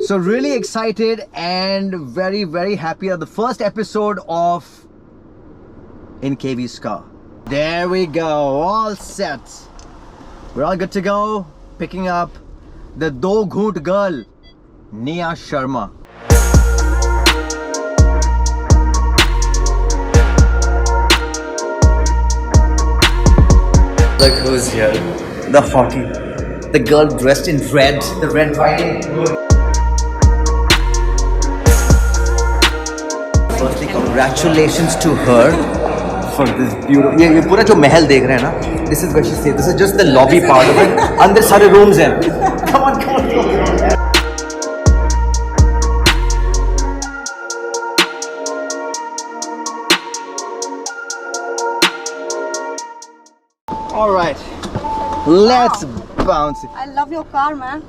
So really excited and very, very happy at the first episode of In KV's Car. There we go, all set. We're all good to go. Picking up the Do Ghoot girl, Nia Sharma. Look who's here. The hockey. The girl dressed in red. The red riding. Firstly, congratulations to her for this beautiful. ये पूरा जो महल देख रहे हैं ना, this is what she said. This is just the lobby part of it. अंदर सारे rooms हैं. Come on, come on, come on. All right, let's bounce it. I love your car, man.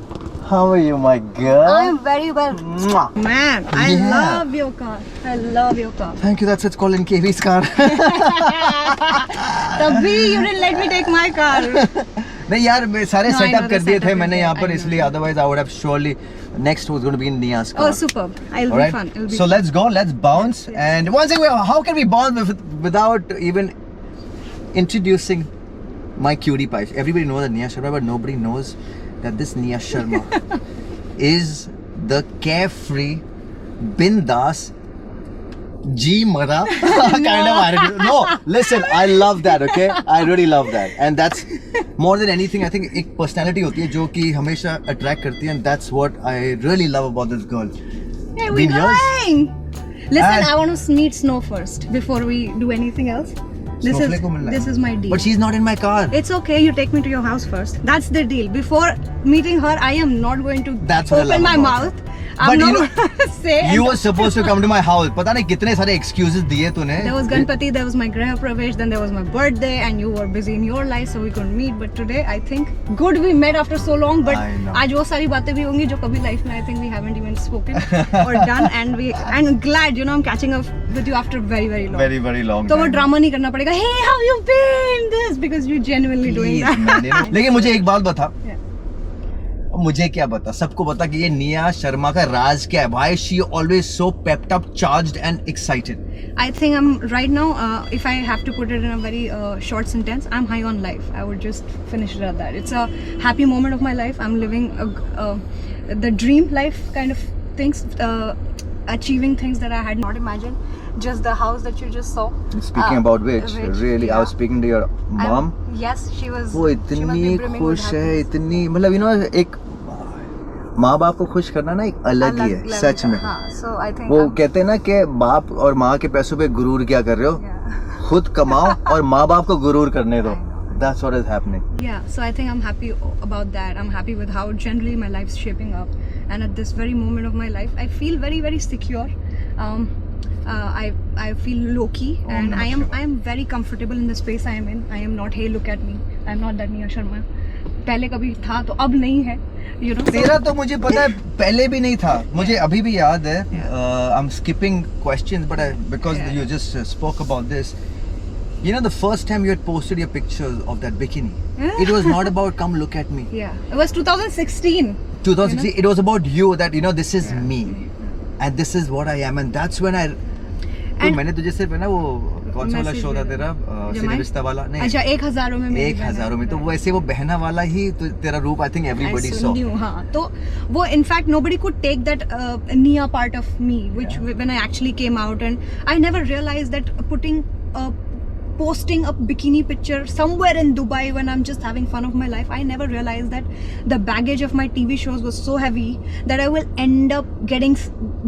How are you, my girl? I am very well. Mwah. Man, I Yeah. love your car. I love your car. Thank you. That's what's called in KV's car. तभी you didn't let me take my car. नहीं यार, मैं सारे No, I setup know कर the दिए थे setup मैंने is यहाँ there. पर, I इसलिए know. otherwise I would have surely next was going to be in Nia's car. Oh, superb. It'll All be right. fun. It'll be So fun. let's go. Let's bounce. Yes. And one thing, how can we bounce without even introducing my cutie pie? Everybody knows that Nia Sharma, but nobody knows that this Nia Sharma is the carefree, bindas, G Mara kind of attitude. No, listen, I love that, okay? I really love that. And that's more than anything, I think एक personality होती है जो कि हमेशा attract करती है, and that's what I really love about this girl. Hey, we're Been yours? going. Listen, And- I want to meet Snow first before we do anything else. Snowflake को मिलना है. This is my deal. But she's not in my car. It's okay, you take me to your house first. That's the deal. Before meeting her, I am not going to That's what I open love my about mouth. But I'm you not know, going to say. You were supposed to come to my house. पता नहीं कितने सारे excuses दिए तूने. There was Ganpati, there was my Graha Pravesh, then there was my birthday, and you were busy in your life, so we couldn't meet. But today, I think good we met after so long. But I know. आज वो सारी बातें भी होंगी जो कभी life में I think we haven't even spoken or done, and glad I'm catching up with you after very very long. Very, very long तो वो time. ड्रामा नहीं करना पड़ेगा. Hey, how you been? This because you genuinely doing Please, that. man, लेकिन मुझे एक बात बता. Yeah. मुझे क्या बता, सबको बता कि ये निया शर्मा का राज क्या है. Why is she always so pepped up, charged and excited? I think I'm right now. If I have to put it in a very short sentence, I'm high on life. I would just finish it at that. It's a happy moment of my life. I'm living the dream life kind of things, achieving things that I had not imagined. Just the house that you just saw. Speaking about which, really, I was speaking to your mom. Yes, she was. वो she must be इतनी brimming with खुश है, happiness. इतनी मतलब एक माँ बाप को खुश करना ना एक अलग ही है, level सच का, में. हाँ, so I think वो I'm- कहते हैं ना कि बाप और माँ के पैसों पे गुरूर क्या कर रहे हो, Yeah. खुद कमाओ और माँ बाप को गुरूर करने दो. That's what is happening. Yeah, so I think I'm happy about that. I'm happy with how generally my life's shaping up, and at this very moment of my life, I feel very, very secure. I feel low key, and I am very comfortable in the space I am in. I am not, hey, look at me. I'm not that Nia Sharma. पहले कभी था तो अब नहीं है. You know. तेरा तो मुझे पता है पहले भी नहीं था, मुझे अभी भी याद है. I'm skipping questions, but because you just spoke about this. You know, the first time you had posted your pictures of that bikini, it was not about come look at me. Yeah, it was 2016. 2016, it was about you, that this is me, and this is what I am, and that's when I. तो And- मैंने तुझे सिर्फ है ना वो कौन सा वाला Message शो था भेजा। तेरा, जमाई? रिश्ता वाला नहीं, अच्छा, 1000 में मेरी एक बहन है। हजारों में, तो वैसे वो बहना वाला ही तो तेरा रूप I think everybody I saw. knew, हाँ. तो वो in fact nobody could take that Nia part of me, which when I actually came out, and I never realized that posting a bikini picture somewhere in Dubai when I'm just having fun of my life, I never realized that the baggage of my TV shows was so heavy that I will end up getting,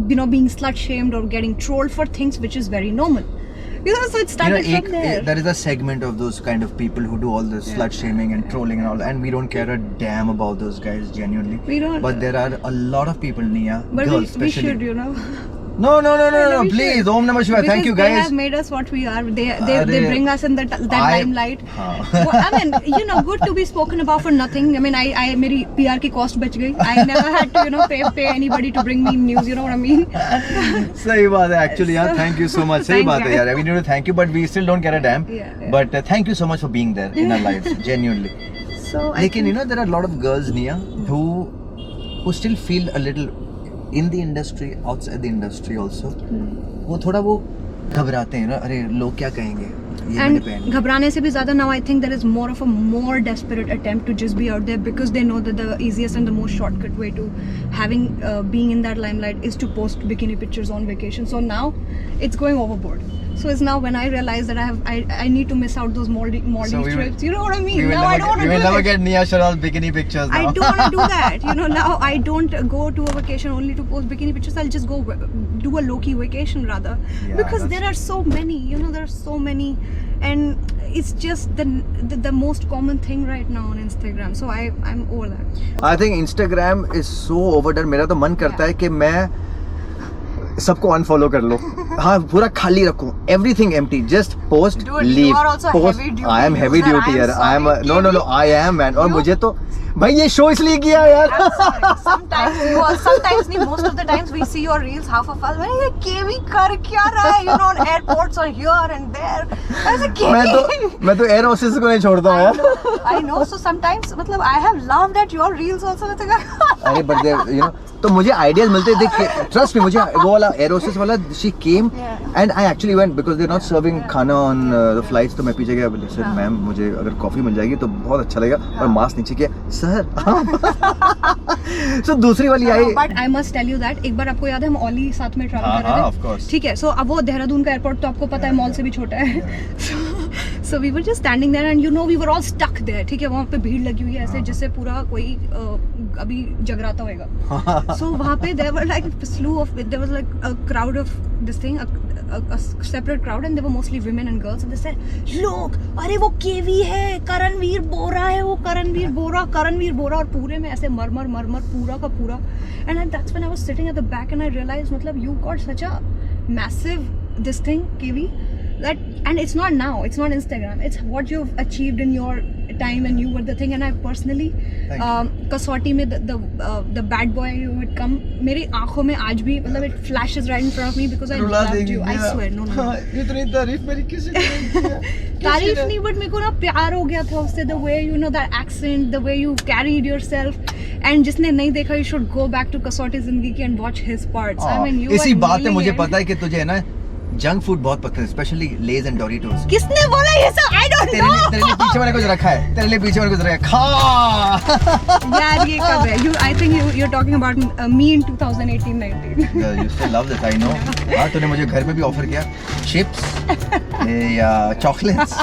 being slut shamed or getting trolled for things which is very normal. So it started from there. There is a segment of those kind of people who do all this slut shaming and trolling and all, and we don't care a damn about those guys genuinely. We don't. But there are a lot of people, Nia, But girls we especially. should, No, we please, should. Om Namah Shivaya. Thank you, Because they guys. have made us what we are. They Arre, bring us in that limelight. हाँ. Well, I mean, good to be spoken about for nothing. I mean, I मेरी PR की cost बच गई. I never had to pay anybody to bring me news. You know what I mean? सही बात है actually यार. Thank you so much. सही Thanks, बात है guys. यार. We need to thank you, but we still don't care a damn. Yeah. But thank you so much for being there in our lives, genuinely. So I लेकिन there are a lot of girls, Nia, who still feel a little in the industry, outside the industry also, वो थोड़ा वो घबराते हैं ना, अरे लोग क्या कहेंगे, ये And depend. घबराने से भी ज़्यादा now I think there is more of a more desperate attempt to just be out there because they know that the easiest and the most shortcut way to having being in that limelight is to post bikini pictures on vacation. So now it's going overboard. So it's now when I realize that I need to miss out those Maldives So we will- trips. You know what I mean? We will Now I don't want we to will do never that. get Nia Sharal's bikini pictures now. I don't want to do that. You know, now I don't go to a vacation only to post bikini pictures. I'll just go do a low-key vacation rather. Yeah, Because that's- there are so many, you know, there are so many. And it's just the most common thing right now on Instagram. So I'm over that. I think Instagram is so overdone. मेरा तो मन करता है कि मैं सबको unfollow कर लो, हाँ पूरा खाली रखूं, everything empty, just post, Dude, you leave, are also a post. heavy duty I am heavy user. duty I am यार, I am sorry, no, I am man. और You- मुझे तो भाई ये शो इसलिए किया यार. I'm sorry. Sometimes most of the times we see your reels, half of us, ये केवी कर क्या रहा है? You know, on airports or here and there. I was like, मैं तो एयर होस्टेस को नहीं छोड़ता हूँ यार. I know. So sometimes, मतलब I have laughed at your reels also. मैं तो कहा, अरे but you know, तो मुझे आइडियाज मिलते थे कि ट्रस्ट मी, मुझे वो वाला एयर होस्टेस वाला she came and I actually went because they are not serving खाना ऑन द फ्लाइट्स. तो मैं पीछे गया, बोले सर मैम मुझे अगर कॉफी मिल जाएगी तो बहुत अच्छा लगेगा, और मास्क नीचे किया सर. सो दूसरी वाली आई. But I must tell you that एक बार आपको याद है हम ओली साथ में ट्रैवल हाँ, कर रहे थे. हाँ, of course. ठीक है. सो अब वो देहरादून का एयरपोर्ट तो आपको पता है मॉल से भी छोटा है. So we were just standing there and you know we were all stuck there. ठीक है, वहाँ पे भीड़ लगी हुई है ऐसे जैसे पूरा कोई अभी जगराता होएगा. So वहाँ पे there were like a slew of, there was like a crowd of this thing, a separate crowd, and they were mostly women and girls, and they said, लोग अरे वो केवी है, करणवीर बोरा है, वो करणवीर बोरा, और पूरे में ऐसे मरमर पूरा का पूरा. And that's when I was sitting at the back and I realized मतलब you got such a massive this thing KV, that, and it's not now, it's not Instagram, it's what you've achieved in your time and you were the thing. And I personally कसौटी में the bad boy you would come, मेरी आंखों में आज भी मतलब it flashes right in front of me because I loved you. I swear, no. इतनी तारीफ मेरी किसी ने नहीं किया. तारीफ नहीं, but मेरे को ना प्यार हो गया था उससे, the way you know that accent, the way you carried yourself. And जिसने नहीं देखा, you should go back to कसौटी जिंदगी की and watch his parts. I mean, you इसी were बात पे nailing मुझे it. पता है कि तुझे है ना जंक फूड बहुत पसंद है, स्पेशली लेज एंड डोरिटोस. किसने बोला ये सब? I don't तेरे लिए know. पीछे मैंने कुछ रखा है, तेरे लिए पीछे मैंने कुछ रखा है, खा. यार ये कब है? I think you're talking about me in 2018-19. You still love this, I know. हाँ, तूने मुझे घर पे भी ऑफर किया चिप्स या चॉकलेट्स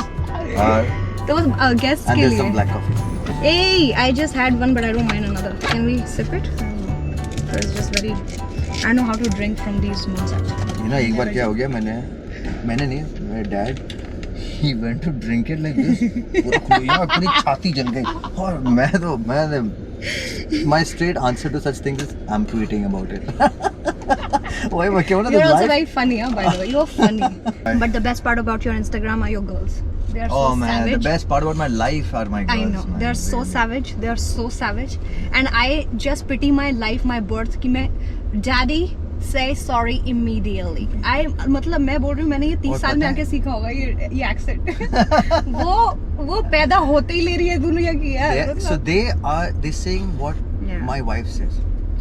तो guests and के there's some लिए. black coffee. Hey, I just had one, but I don't mind another. Can we sip it? It's just very. I don't know how to drink from these mugs actually. You know एक बार क्या हो गया, मैंने नहीं, मेरे dad he went to drink it like this, पूरा खुलिया पूरी छाती जल गई, और मैं my straight answer to such things is I'm tweeting about it. वही मैं क्यों ना You're also life- very funny, huh, by the way. You're funny. But the best part about your Instagram are your girls. They are Oh so man, savage. the best part about my life are my girls. I know. man. They are so savage. They are so savage. And I just pity my life, my birth कि मैं daddy say sorry immediately. मतलब मैं बोल रही हूँ, मैंने ये 30 और साल में पता है- आके सीखा होगा ये accent. वो पैदा होते ही ले रही है दुनिया की यार. So they saying what Yeah. my wife says.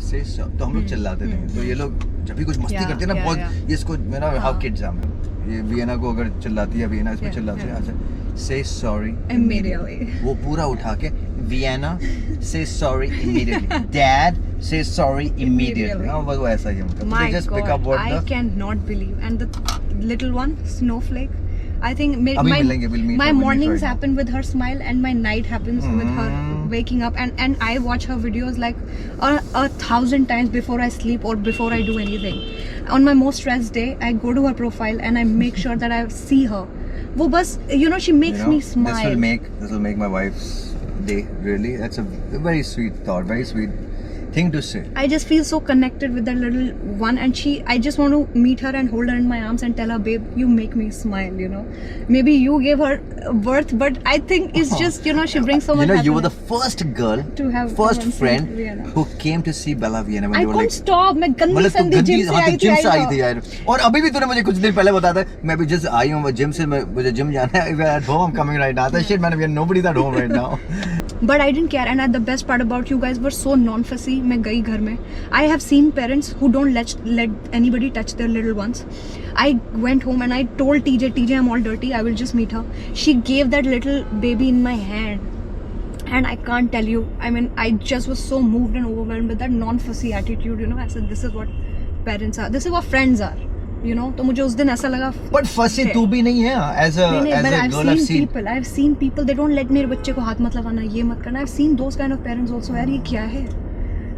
Say so. तो हम लोग चिल्लाते थे. तो ये लोग जब भी कुछ मस्ती Yeah, करते हैं ना, yeah, बहुत yeah. ये इसको मेरा how kids are. ये वियना को अगर चिल्लाती है, वियना इसमें Yeah, चिल्लाती है. yeah. अच्छा, say sorry Immediately. वो पूरा उठा के Vienna say sorry immediately. Dad say sorry immediately. हाँ, वो ऐसा ही उनका. My They just pick up God, what I the cannot believe. And the little one, Snowflake. I think अभी मिलेंगे, we'll meet my her, we'll meet mornings right now. happen with her smile and my night happens with her waking up, and I watch her videos like a 1,000 times before I sleep or before I do anything. On my most stressed day, I go to her profile and I make sure that I see her. वो बस you know she makes You know, me smile. This will make my wife's day. Really, that's a very sweet thought, very sweet thing to say. I just feel so connected with that little one, and I just want to meet her and hold her in my arms and tell her, babe, you make me smile, you know. Maybe you gave her birth, but I think it's just, you know, she brings so much You know, you were the happiness first girl, to have first someone friend sing Vienna. who came to see Bella Vienna when I you were couldn't like. stop. मैं गंदी मतलब तू संदी गंदी, gym से हाँ, आई तो थी जिम से आई आई थी यार. और अभी भी तूने मुझे कुछ दिन पहले बताया था, मैं भी जस्ट आई हूँ जिम से, मुझे जिम जाना है. If you're at home, I'm coming right now. I thought, shit man, we are nobody's at home right now. But I didn't care, and the best part about you guys were so non-fussy. मैं गई घर में. I have seen parents who don't let anybody touch their little ones. I went home and I told TJ, I'm all dirty. I will just meet her. She gave that little baby in my hand. And I can't tell you, I mean, I just was so moved and overwhelmed with that non-fussy attitude, you know. I said, this is what parents are, this is what friends are, you know. तो मुझे उस दिन ऐसा लगा. But fussy तू भी नहीं है as a girl. I've seen people, they don't let मेरे बच्चे को हाथ मत लगाना, ये मत करना. I've seen those kind of parents also. यार ये क्या है?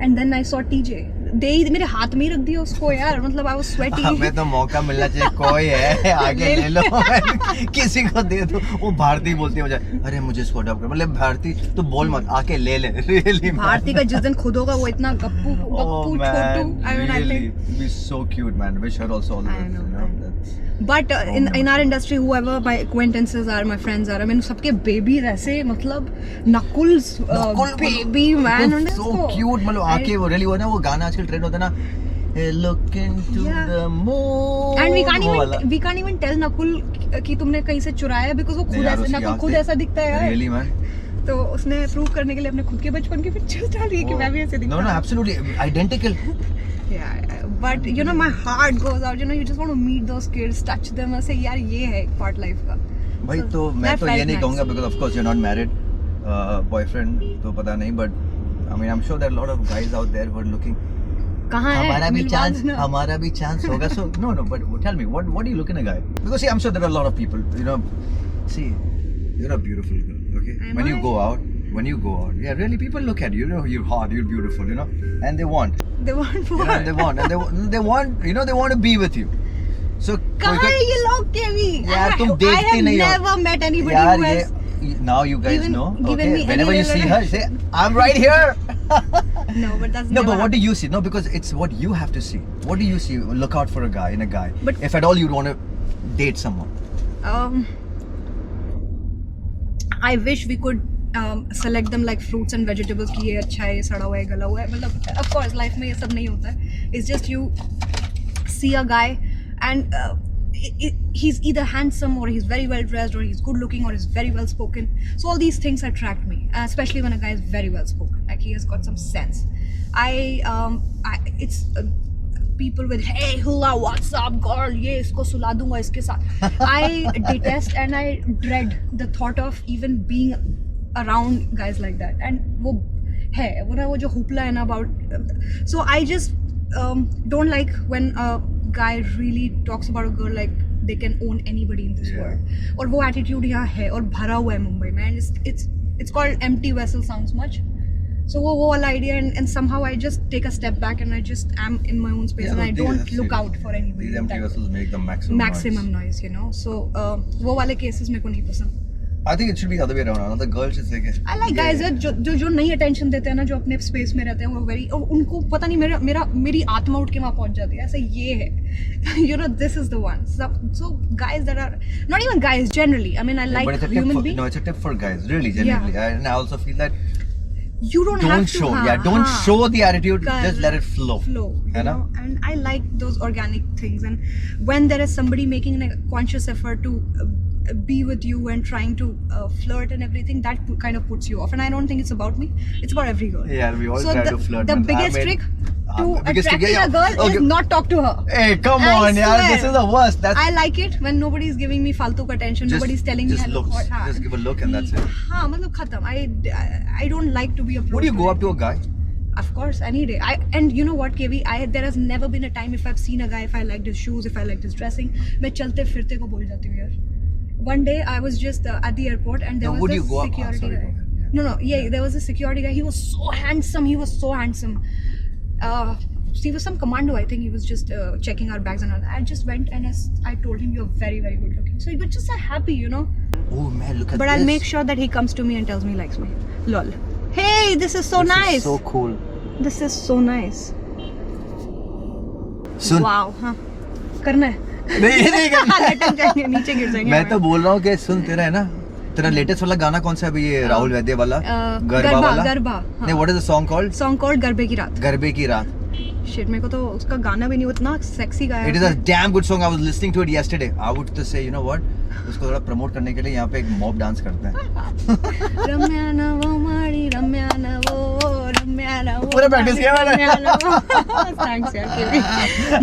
And then I saw TJ. मेरे हाथ में ही रख दिया उसको यार. मतलब I was sweating. हमें तो मौका मिलना चाहिए. कोई है आगे ले लो. किसी को दे दो. वो भारती बोलती है मुझे, अरे मुझे इसको अडॉप्ट कर. मतलब भारती तो बोल मत, आके ले ले. Really. भारती का जिस दिन खुद होगा वो इतना गप्पू छोटू. I mean, I think be so cute, man. Wish her also all the best. You know. But in our industry, whoever my acquaintances are, my friends are, I mean, सबके babies ऐसे मतलब Nakul's baby man. So cute. मतलब आके वो really वो ना वो गाना आजकल ट्रेंड होता है ना, look into the moon. And we can't even tell Nakul कि तुमने कहीं से चुराया है, because वो खुद ऐसा, Nakul खुद ऐसा दिखता है. Really, man. तो उसने प्रूव करने के लिए अपने खुद के बचपन की पिक्चर्स डाली है कि मैं भी ऐसे दिखता हूँ. No, absolutely identical. Yeah, but you know, my heart goes out. You know, you just want to meet those kids, touch them, and say, यार ये है part life का. भाई तो मैं तो ये नहीं कहूँगा, because of course you're not married, boyfriend तो पता नहीं, but I mean I'm sure there are a lot of guys out there who are looking. कहाँ है? हमारा भी chance होगा. So no, but tell me, what do you look in a guy? Because see, I'm sure there are a lot of people, you know. See, you're a beautiful girl, okay? When you go out, yeah, really, people look at you. You know, you're hot, you're beautiful, you know, and they want. They want what? You know, they want, you know, they want to be with you. So कहाँ है ये लोग केवी? यार तुम देखती नहीं हो. I have never met anybody who has. Now you guys know. Given me whenever you see her, say, I'm right here. No, but that's no. But what do you see? No, because it's what you have to see. What do you see? Look out for a guy in a guy. But if at all you want to date someone. I wish we could select them like fruits and vegetables कि ये अच्छा है, ये सड़ा हुआ है, गला हुआ है. मतलब of course life में ये सब नहीं होता है. It's just you see a guy and he's either handsome or he's very well dressed or he's good looking or he's very well spoken. So all these things attract me, especially when a guy is very well spoken, like he has got some sense. It's people with, hey hula, what's up girl, ये इसको सुला दूंगा इसके साथ. I detest and I dread the thought of even being around guys like that. And वो है वो जो हुपला है ना about. So I just don't like when a guy really talks about a girl like they can own anybody in this world. और वो attitude यहाँ है और भरा हुआ है मुंबई में. And it's called empty vessel sounds much. So वो वाला idea and somehow I just take a step back and I just am in my own space and I don't look out for anybody. These empty vessels make the maximum noise, you know. So वो वाले cases मेरे को नहीं पसंद. I think it should be the other way around. The girls should say I like guys जो नहीं attention देते हैं ना, जो अपने space में रहते हैं, वो very, और उनको पता नहीं मेरी आत्मा उठ के वहाँ पहुँच जाती है. ऐसा ये है. You know, this is the one. So guys that are not even guys generally. I mean, I like human beings. No, it's a tip for guys, really, genuinely. Yeah. And I also feel that you don't have to. Don't show the attitude. Just let it flow. You know? And I like those organic things. And when there is somebody making a conscious effort to be with you and trying to flirt and everything, that kind of puts you off. And I don't think it's about me. It's about every girl. Yeah, we all try to flirt. The biggest trick to attract a girl is not talk to her. Hey, come on, yaar, this is the worst. I like it when nobody is giving me faltu attention. Nobody's telling me hello. Just give a look and that's it. हाँ, मतलब खत्म. I don't like to be approached. Would you go up to a guy? Of course, any day. And you know what, KV? There has never been a time if I've seen a guy, if I liked his shoes, if I liked his dressing, मैं चलते फिरते को बोल जाती हूँ यार. One day I was just at the airport and there was a security guy. There was a security guy. He was so handsome. He was some commando, I think. He was just checking our bags and all that. I just went and I told him, you're very, very good looking. So he was just so happy, you know. Oh man, look at this. But I'll make sure that he comes to me and tells me he likes me. Lol. Hey, this is so nice. This is so cool. This is so nice. Soon. Wow, हाँ. करना है. नहीं करना. नीचे गिर जाएंगे. मैं तो बोल रहा हूँ कि सुन, तेरा है ना, तेरा लेटेस्ट वाला गाना कौन सा है अभी, ये राहुल वैद्य वाला, गरबा वाला. नहीं, what is the song called? Song called गरबे की रात. गरबे की रात. Shit, मेरे को तो उसका गाना भी नहीं उतना sexy गाया. It is a damn good song. I was listening to it yesterday. I would just say, you know what? उसको थोड़ा प्रमोट करने के लिए यहाँ पे एक मॉब डांस करते हैं. रम्या नवो मारी रम्या नवो पूरा practice किया मैंने. थैंक्स यार केवी.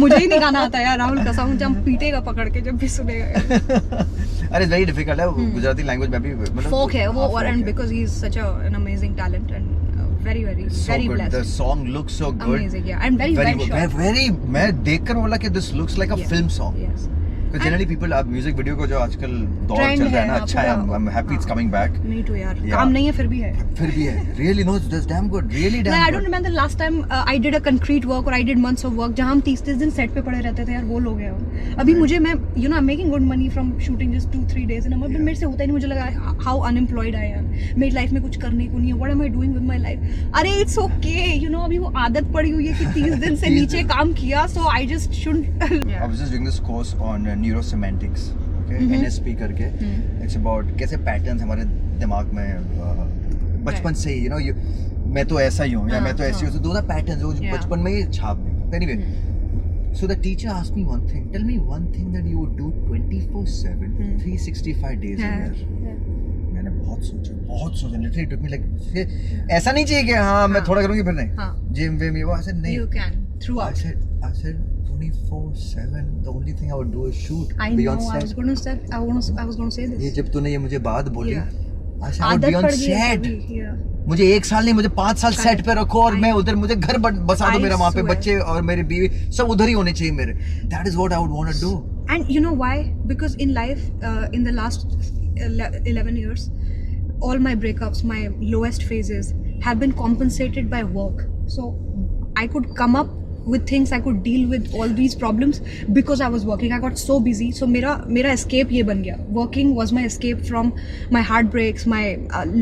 मुझे ही नहीं गाना आता यार राहुल कसम मुझे हम पीटेगा पकड़ के जब भी सुनेगा. अरे वेरी डिफिकल्ट है गुजराती लैंग्वेज में भी मतलब फोक है वो हाँ, और folk एंड है. Because he is such an amazing talent and very So good. blessed. The song looks so good. Amazing, yeah. And very well shot. very मैं देखकर बोला कि this looks like a Yeah. film song. Yes. Because generally people अब music video को जो आजकल दौर Trend चल रहा है ना है, अच्छा है. पूरा. I'm happy it's coming back. Me too यार. Yeah. काम नहीं है फिर भी है. फिर भी है. Really no, that's damn good. Really damn Like, I good. don't remember the last time I did a concrete work or I did months of work जहाँ हम 30 दिन सेट पे पड़े रहते थे यार वो लोग हैं. अभी मुझे मैं I'm making good money from shooting just 2-3 days in a month. मेरे से होता ही नहीं. मुझे लगा how unemployed I am. मेरी लाइफ में कुछ करने को नहीं है. What am I doing with my life? अरे it's okay. अभी वो आदत पड़ी हुई है कि 30 दिन से नीचे काम किया. So I just shouldn't. I was just doing this course on neurosemantics. Okay, NSP करके. It's about कैसे patterns हमारे दिमाग में बचपन से ही मैं तो ऐसा ही हूँ या मैं तो ऐसी हूँ. So those are patterns जो Yeah. बचपन में ही छाप दें. Anyway, so the teacher asked me one thing. Tell me one thing that you would do 24/7, 365 days a year. मैंने बहुत सोचा. Literally it took me like ऐसा नहीं चाहिए कि हाँ मैं थोड़ा करूँगी फिर नहीं. हाँ. Gym में वो ऐसे नहीं. You can throughout. I said 24/7. The only thing I would do is shoot. I be know. on I set. was going to say this. ये जब तूने ये मुझे बात बोली, Yeah. I said I would be on set. Yeah. मुझे 1 साल नहीं मुझे 5 साल सेट पे रखो और मैं उधर मुझे घर बसा दो I मेरा वहाँ पे swear. बच्चे और मेरी बीवी सब उधर ही होने चाहिए मेरे. That is what I would want to do. And you know why? Because in life, in the last 11 years, all my breakups, my lowest phases have been compensated by work. So I could come up with things, I could deal with all these problems because I was working. I got so busy. So मेरा escape ये बन गया. Working was my escape from my heartbreaks, my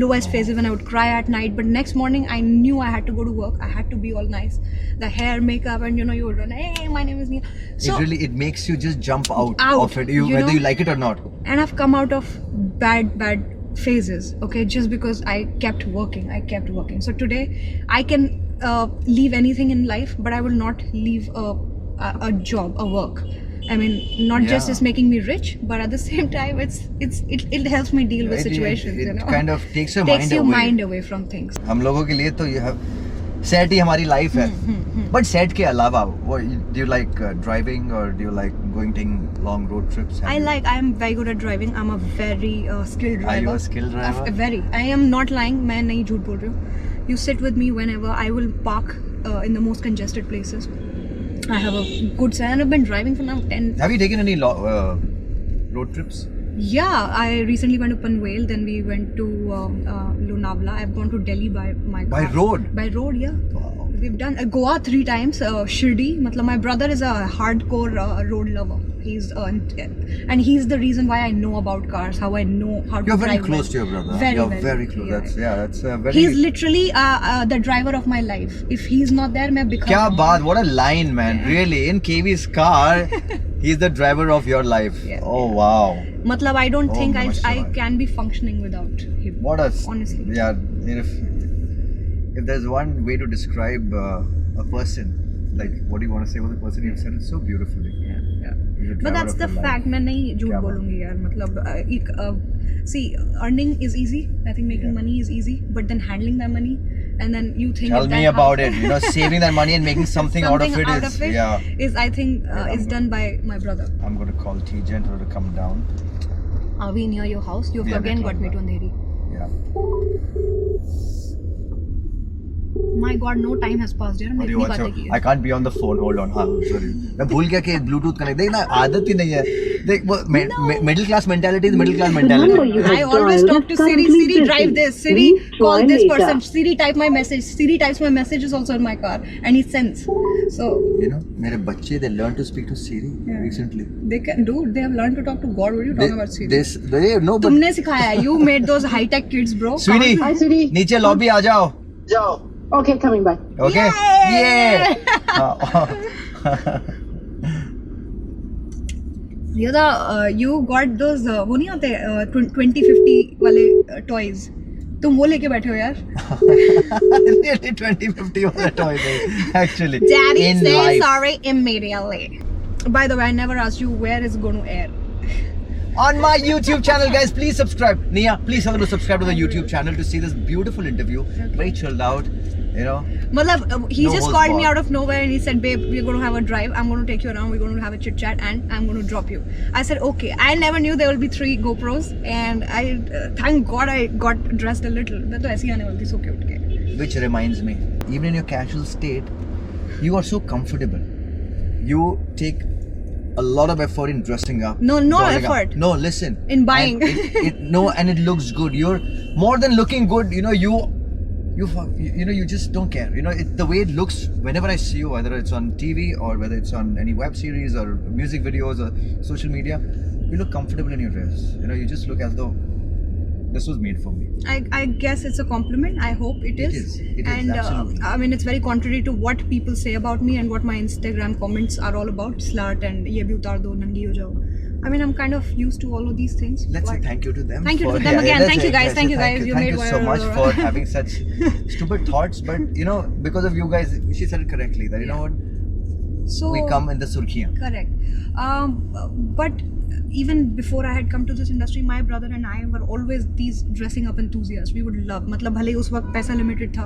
lowest phases when I would cry at night. But next morning I knew I had to go to work. I had to be all nice, the hair, makeup, and you would run. Hey, my name is Nia. So It makes you just jump out Out, of it, you whether know? you like it or not. and I've come out of bad phases, okay, just because I kept working. So today I can leave anything in life, but I will not leave a job, a work. I mean, not just Yeah. is making me rich, but at the same time, it helps me deal with situations. It kind of takes your mind your away. mind away from things. हम लोगों के लिए तो ये set ही हमारी life है. But set के अलावा do you like driving or do you like taking long road trips? I am very good at driving. I'm a very skilled driver. Are you a skilled driver? Very. I am not lying. मैं नहीं झूठ बोल रही हूँ. You sit with me whenever. I will park in the most congested places. I have a good set, and I've been driving for now 10. Have you taken any road trips? Yeah, I recently went to Panvel. Then we went to Lonavala. I've gone to Delhi by my car. By road? By road, yeah. Wow. We've done Goa 3 times. Shirdi. Matlab, my brother is a hardcore road lover. And he's the reason why I know about cars. How I know how to You're drive. very close well. to your brother. Very, You're very, very close. yeah. That's very. He's literally the driver of my life. If he's not there, मैं बिखर क्या जाऊंगी. बात! What a line, man! Really, in KV's car, he's the driver of your life. Yeah. Oh wow! मतलब I don't Oh, think I Namaskar. can be functioning without him. What a Honestly. Yeah. If there's one way to describe a person, like what do you want to say about the person? You've said it so beautifully. Yeah. He's a But driver that's of the your life. fact. मैं नहीं झूठ क्या बात. बोलूँगी यार. मतलब see, earning is easy. I think making Yeah. money is easy. But then handling that money, and then you think Tell if me that about how- it. Saving that money and making something out of it is yeah. is I think Yeah, is done by my brother. I'm going to call T Gentle to come down. Are we near your house? You've Yeah, again we're got me to Andheri. Yeah. My God, no time has passed यार. हमने What do you इतनी want? बातें की I है. can't be on the phone. Hold on. हाँ, sorry. मैं भूल गया कि Bluetooth कनेक्ट. देख ना आदत ही नहीं है. देख वो middle class mentality is middle class mentality. I always talk to Siri. Siri, drive this. Siri, call this person. Siri, type my message. Siri types my messages also in my car, and he sends. So मेरे बच्चे they learn to speak to Siri recently. they can do. They have learned to talk to God. What are you talking about, Siri? They no. But तुमने सिखाया. You made those high tech kids, bro. Sweetie, Hi, Siri. नीचे lobby आ जाओ. Okay, coming by. Okay. Yay! You got those वो नहीं आते 2050 वाले toys. तुम वो लेके बैठे हो यार. Nearly 2050 वाला toy actually. Daddy, in say life. sorry immediately. By the way, I never asked you where is going to air. on my YouTube channel, guys. Please subscribe. Nia, please tell them to subscribe to the YouTube channel to see this beautiful interview. Very chilled out, you know. Matlab, he No just holds called me barred. out of nowhere and he said, babe, we're going to have a drive. I'm going to take you around. We're going to have a chit chat and I'm going to drop you. I said, okay. I never knew there will be 3 GoPros and I thank God I got dressed a little. मैं तो ऐसी आने वाली थी, so cute के. Which reminds me, even in your casual state, you are so comfortable. You take a lot of effort in dressing up. No dolling up. effort. No, listen. In buying. And it looks good. You're more than looking good. You know, you just don't care. You know, the way it looks whenever I see you, whether it's on TV or whether it's on any web series or music videos or social media, you look comfortable in your dress. You know, you just look as though this was made for me. I guess it's a compliment. I hope it is. It is, And absolutely. I mean, it's very contrary to what people say about me and what my Instagram comments are all about. Slut and ye bhi utar do, nangi ho jao. I mean, I'm kind of used to all of these things. Let's say but- thank you to them. Thank you to for- them again. let's Thank you say- guys. let's Thank say you guys. You Thank made you so much viral. for having such stupid thoughts. But you know, because of you guys, she said it correctly. That you know what, So we come in the surkhiyan. correct. But even before I had come to this industry, my brother and I were always these dressing up enthusiasts. We would love, मतलब भले ही उस वक्त पैसा limited था,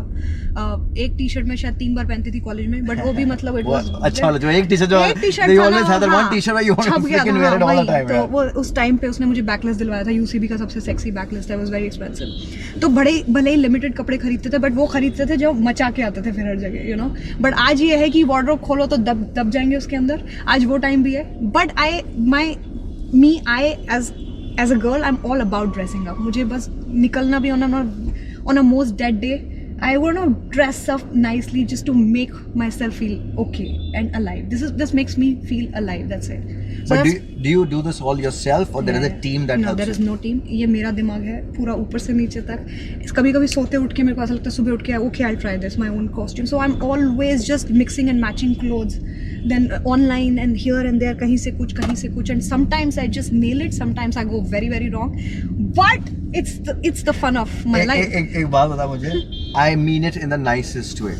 एक T shirt में शायद 3 बार पहनती थी कॉलेज में, बट वो भी मतलब it was अच्छा वाला जो एक टी-शर्ट जो एक टी-शर्ट they था always ना, had that हाँ, one t-shirt where you want to छप गया freaking था, wear it all the वही, time. तो यार. वो उस टाइम पे उसने मुझे बैकलेस दिलवाया था, यूसीबी का सबसे सेक्सी बैकलेस था, it was very expensive. तो भले ही लिमिटेड कपड़े खरीदते थे, बट वो खरीदते थे जो मचा के आते थे फिर हर जगह, you know. बट आज ये है कि वार्डरोब खोलो तो दब जाएंगे उसके अंदर. आज वो टाइम भी है. But I as a girl, I'm all about dressing up. मुझे बस निकलना भी on a most dead day, I want to dress up nicely just to make myself feel okay and alive. This makes me feel alive. That's it. So But that's- do you do this all yourself, or there is a team that no, helps there you? is no team. ये मेरा दिमाग है पूरा ऊपर से नीचे तक. कभी सोते उठ के मेरे को ऐसा लगता है सुबह उठ के okay, I'll try this, my own costume. So I'm always just mixing and matching clothes. Then online and here and there, कहीं से कुछ, and sometimes I just nail it. Sometimes I go very very wrong. But it's the fun of my life. एक बात बता मुझे. I mean it in the nicest way.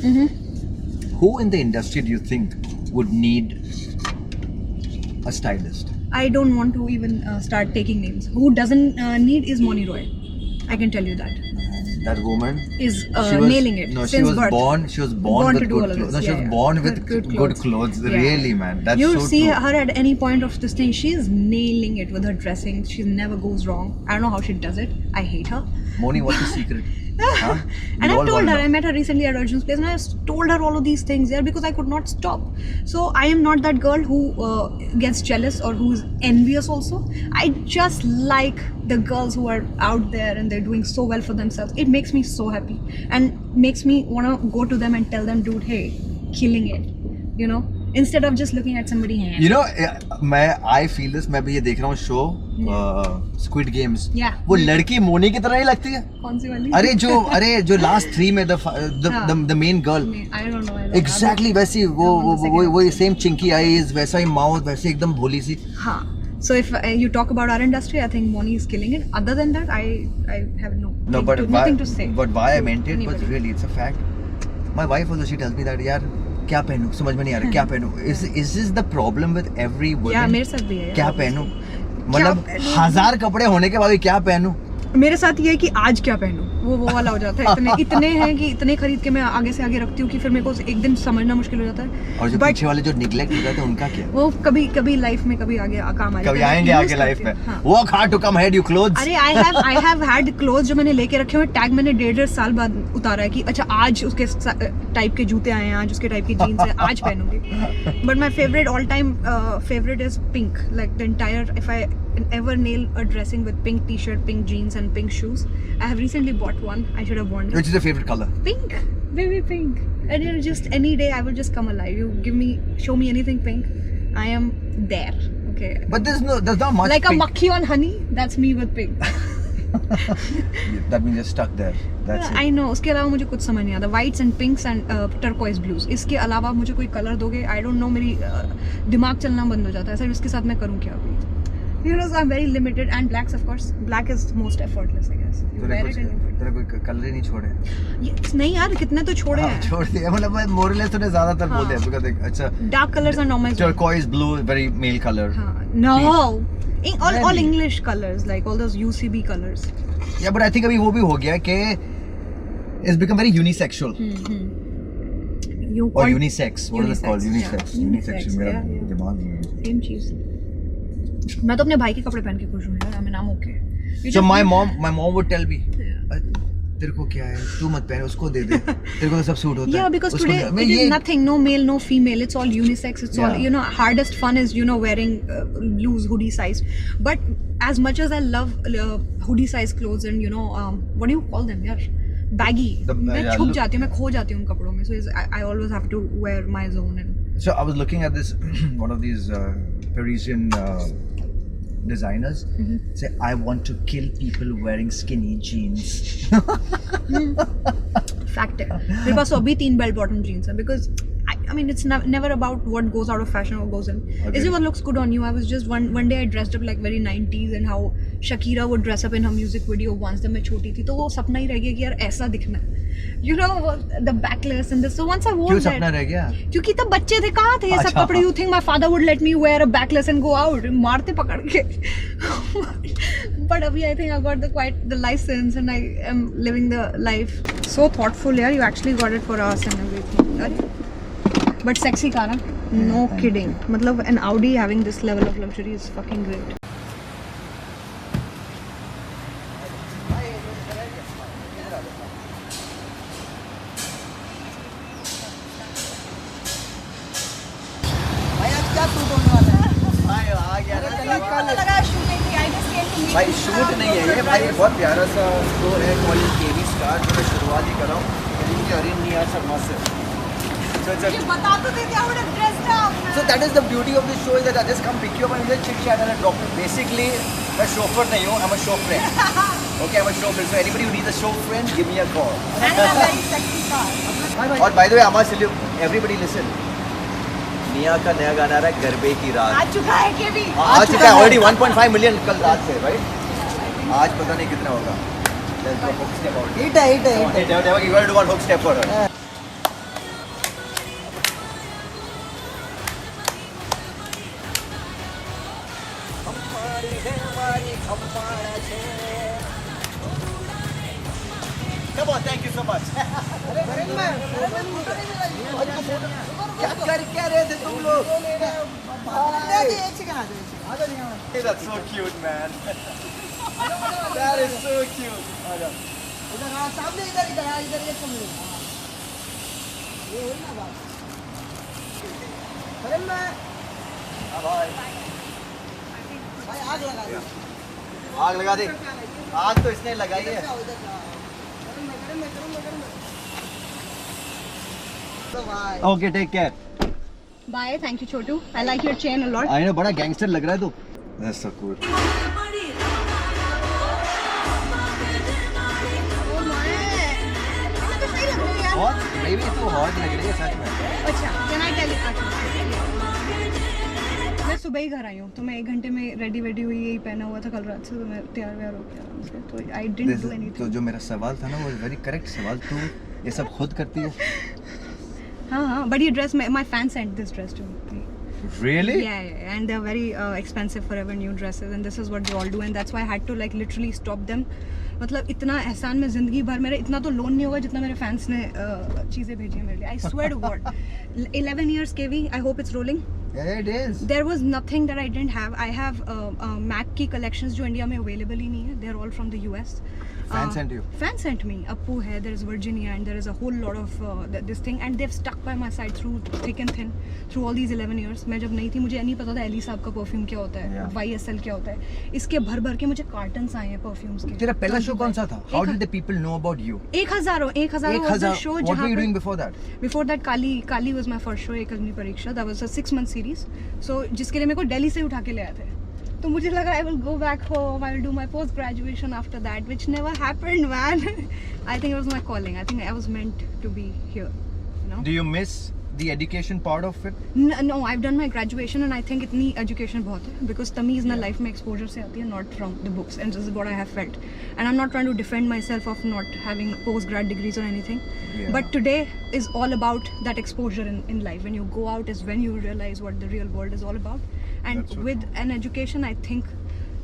Who in the industry do you think would need a stylist? I don't want to even start taking names. Who doesn't need is Moni Roy. I can tell you that. That woman Is she was, nailing it no, since she was birth. born Born with to do good all of clothes. this. No, she Yeah, was yeah. born with Good good clothes. Yeah. Really, man. That's You so see true. her at any point of this thing, she's nailing it with her dressing. She never goes wrong. I don't know how she does it. I hate her. Moni, what's the secret? Huh? And We I all told wanna her, know. I met her recently at Arjun's place and I told her all of these things there because I could not stop. So I am not that girl who gets jealous or who is envious also. I just like the girls who are out there and they're doing so well for themselves. It makes me so happy and makes me want to go to them and tell them, dude, hey, killing it, you know, instead of just looking at somebody. You know, I feel this. मैं भी ये देख रहा हूँ show, Squid Games. Yeah. वो लड़की मोनी की तरह ही लगती है. कौन सी वाली? अरे जो last 3 में the main girl. I don't know. Exactly वैसी वो same chinky eyes, वैसा ही mouth, वैसे एकदम भोली सी. हाँ. So if you talk about our industry, I think Moni is killing it. Other than that, I have nothing to say. But why I meant it was Anybody. really, it's a fact. My wife also, she tells me that यार क्या पहनूं, समझ में नहीं आ रहा क्या पहनूं. Is this the problem with every woman? Yeah, मेरे साथ भी है. क्या पहनूं, मतलब 1000 कपड़े होने के बाद भी क्या पहनूं. मेरे साथ ये है कि आज क्या पहनूं, वो वाला हो जाता है. इतने हैं कि इतने खरीद के मैं आगे से आगे रखती हूँ कि फिर मेरे को एक दिन समझना मुश्किल हो जाता है. और जो But पीछे वाले जो निगलेक्ट हो जाते हैं उनका क्या. वो कभी लाइफ में कभी आगे काम आ जाता है. कभी आएंगे Use आगे लाइफ करती में. हूँ. हाँ. Work hard to come ahead, you clothes. अरे I have had clothes जो मैंने लेके रखे हुए. टैग मैंने 1.5 साल बाद उतारा है कि अच्छा आज उसके टाइप के जूते आए हैं, आज उसके टाइप की जीन्स है, आज पहनूंगी. But my favorite all time favorite is pink. Like the entire, if I ever nail a dressing with pink t-shirt, pink jeans and pink shoes. I have recently bought one. I should have worn it. Which is your favorite color? Pink, baby pink. And you know, just any day I will just come alive. You show me anything pink, I am there. Okay. But there's not much Like pink. a makhi on honey, that's me with pink. That means you're stuck there. That's it. I know. उसके अलावा मुझे कुछ समझ नहीं आता. Whites and pinks and turquoise blues. इसके अलावा मुझे कोई कलर दोगे, I don't know, मेरी दिमाग चलना बंद हो जाता है. सर इसके साथ मैं करूँ क्या अभी? You know, so I'm very limited, and blacks, of course. Black is most effortless, I guess. You wear it and you put तेरा कोई कलर ही नहीं छोड़े it. नहीं यार, कितने तो छोड़े हैं. छोड़ दिया मतलब मैं मोरलेस तूने ज्यादातर बोल दिया because देख अच्छा Dark colors are not my zone. turquoise blue very male color No. All English colors, like all those UCB colors. yeah but I think अभी वो भी हो गया कि it's become very unisexual or unisex what is it called unisex unisex मेरा दिमाग नहीं है Same चीज. मैं तो अपने भाई के कपड़े पहन के खुश हूँ यार. I mean, I'm okay. so my mom would tell me तेरे को क्या है तू मत पहन उसको दे दे तेरे को तो सब सूट होता है Yeah, because today it is nothing, no male, no female. It's all unisex. It's all, you know, hardest fun is, you know, wearing loose hoodie size. But as much as I love hoodie size clothes and, you know, what do you call them, yaar? Baggy. मैं छुप जाती हूँ, मैं खो जाती हूँ उन कपड़ों में. So I always have to wear my zone. And so I was looking at this one of these Parisian designers say I want to kill people wearing skinny jeans fact है. मेरे पास तो अभी 3 bell bottom jeans है because I mean it's never about what goes out of fashion or goes in. It's what looks good on you. I was just one day I dressed up like very 90s and how Shakira would dress up in her music video once जब मैं छोटी थी तो वो सपना ही रह गया कि यार ऐसा दिखना है. You know the backless and this. So once I wore क्यों that. सपना रह गया क्योंकि तब बच्चे थे कहाँ थे ये सब कपड़े. You think my father would let me wear a backless and go out? मारते पकड़ के. But अभी I think I got the license and I am living the life. So thoughtful यार. You actually got it for us and everything. But sexy car, huh? No kidding. मतलब an Audi having this level of luxury is fucking great. भाई shoot नहीं है ये भाई बहुत प्यारा सा स्टोर है कॉलेज केवी स्टार जो मैं शुरुआत ही कर रहा हूँ अरिन निया शर्मा से So that is the beauty of this show is that I just come pick you up and just chit chat and drop you. Basically, मैं chauffeur नहीं हूँ, I'm a show friend. Okay, I'm a show friend. So anybody who needs a show friend, give me a call. And a very sexy car. और by the way, Amma Silly, everybody listen. निया का नया गाना आ रहा है गरबे की रात. आ चुका है के भी. आ चुका है already 1.5 million कल रात से, right? आज पता नहीं कितना होगा. Let's do a hook step out. Hit है. You gotta do one hook step for her. Come on, thank you so much. क्या रहे थे तुम लोग? That's so cute, man. That is so cute. सामने इधर ये तुम लोग. ये है ना बात. अरे मैं. भाई आग लगा दे. आग लगा दे. आग तो इसने लगाई है. Okay, take care. Bye, thank you Chotu. I like your chain a lot. I know, बड़ा gangster लग रहा है तू. That's so cool. Hot? Baby, तू hot लग रही है सच में. अच्छा, can I tell you? मैं सुबह ही घर आई हूँ तो मैं 1 घंटे में रेडी हुई यही पहना हुआ था कल रात से तो मैं तैयार व्यार हो गया आराम से तो I didn't do anything. तो जो मेरा सवाल था ना वो very correct सवाल तू ये सब खुद करती है. हाँ but ये dress my fans sent this dress to me. Really? Yeah, and they're very expensive forever new dresses and this is what they all do and that's why I had to like literally stop them. मतलब इतना एहसान में ज़िंदगी भर मेरे इतना तो loan नहीं होगा जितना मेरे फैंस ने चीज़ें भेजी हैं मेरे लिए. I swear to God. 11 years KV. I hope it's rolling. Yeah, it is. There was nothing that I didn't have. I have Mac की collections जो इंडिया में available ही नहीं है. They're all from the US. Fans sent you? Fans sent me. Appu hai, there is Virginia and there is a whole lot of this thing and they've stuck by my side through thick and thin through all these 11 years. मैं जब नहीं थी मुझे नहीं पता था Eli साहब का परफ्यूम क्या होता है, YSL क्या होता है. इसके भर के मुझे कार्टन्स आए हैं परफ्यूम्स के. तेरा पहला शो कौन सा था? How did the people know about you? 1000 was the show. What were you doing before that? Before that Kali was my first show. एक अग्नि परीक्षा. That was a 6-month series. So जिसके लिए मेरे को दिल्ली से उठा के ले आए थे. तो मुझे लगा I will go back home. I will do my post graduation after that, which never happened, man. I think it was my calling. I think I was meant to be here. You know? Do you miss the education part of it? No, I've done my graduation and I think इतनी education बहुत है because तमीज़ ना life में exposure से आती है, not from the books, and this is what I have felt. And I'm not trying to defend myself of not having post-grad degrees or anything. Yeah. But today is all about that exposure in life. When you go out is when you realize what the real world is all about. And That's so with true. an education, I think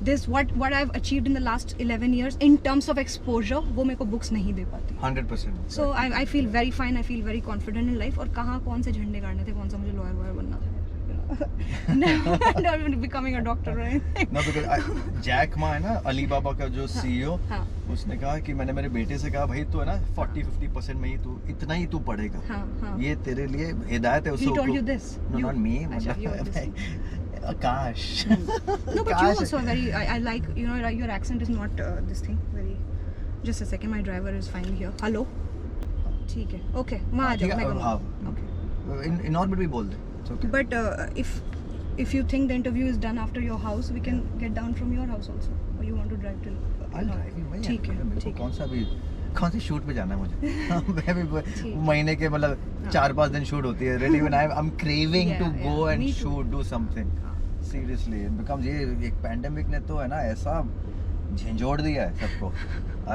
this what I've achieved in the last 11 years in terms of exposure, वो मेरे को books नहीं दे पाती. 100%. So I feel very fine. I feel very confident in life. और कहाँ कौन से झंडे गाड़ने थे, कौन सा मुझे lawyer बनना था. Not even becoming a doctor or anything. No, because Jack Ma है ना, अली बाबा का जो CEO, हाँ. उसने कहा कि मैंने मेरे बेटे से कहा भाई तू है ना 40-50% में ही तू इतना ही तू पढ़ेगा. हाँ. ये तेरे लिए हिदायत है. He told you this? No, not me. अच्छा, you are this. Akash. No, but you also very. I like, you know, your accent is not this thing. Very. Just a second, my driver is finally here. Hello. ठीक है. Okay. वहाँ आ जाओ. मैं कहूँगा. हाँ. In orbit भी बोल दे. It's okay. But if you think the interview is done after your house, we can get down from your house also. Or you want to drive till? I'll drive you. भाई. ठीक है. मेरे को ठीक है. कौन सा भी कौन सी शूट पे जाना है मुझे. मैं भी ठीक. महीने के मतलब 4-5 दिन शूट होती है. Really when I'm craving to Yeah, go yeah. and Me too. shoot, do something. हाँ. Seriously, it becomes ये एक पैंडेमिक ने तो है ना ऐसा झंझोड़ दिया है सबको.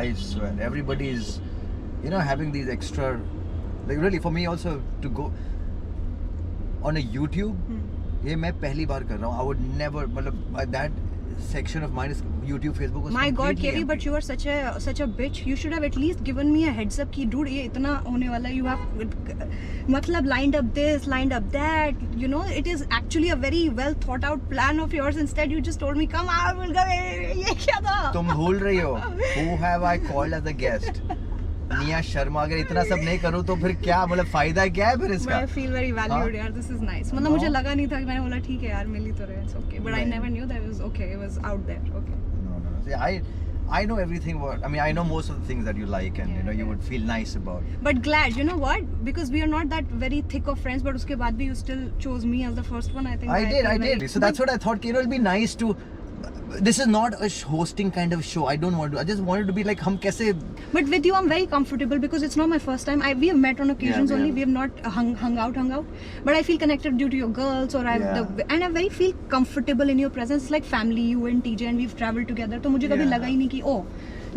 I swear, everybody is, you know, having these extra, like really for me also to go on a YouTube. ये मैं पहली बार कर रहा हूँ. I would never मतलब that section of mine is YouTube, Facebook. was My God, completely Kevi, but empty. you are such a bitch. You should have at least given me a heads up कि dude ये इतना होने वाला है. You have मतलब lined up this, lined up that. You know, it is actually a very well thought out plan of yours. Instead, you just told me come out, we'll go. ये क्या था? तुम भूल रही हो. Who have I called as a guest? Nia Sharma. अगर इतना सब नहीं करूँ तो फिर क्या मतलब फायदा क्या है फिर But इसका? I feel very valued हाँ? यार. This is nice. मतलब No. मुझे लगा नहीं था कि मैंने बोला ठीक है यार मिल ही तो रहे. It's okay. But I नहीं. never knew that it was okay. It was out there. Okay. No. See, I know everything. I mean, I know most of the things that you like, and you know, you would feel nice about. But glad, you know what? Because we are not that very thick of friends. But उसके बाद भी you still chose me as the first one. I think. I did. So that's what I thought. You know, it'll be nice to. This is not a hosting kind of show. I don't want to. I just wanted to be like, हम कैसे. But with you, I'm very comfortable because it's not my first time. We have met on occasions Yeah, only. yeah. We have not hung out. But I feel connected due to your girls, or and I very feel comfortable in your presence. It's like family, you and TJ, and we've traveled together. तो मुझे कभी Yeah. लगा ही नहीं कि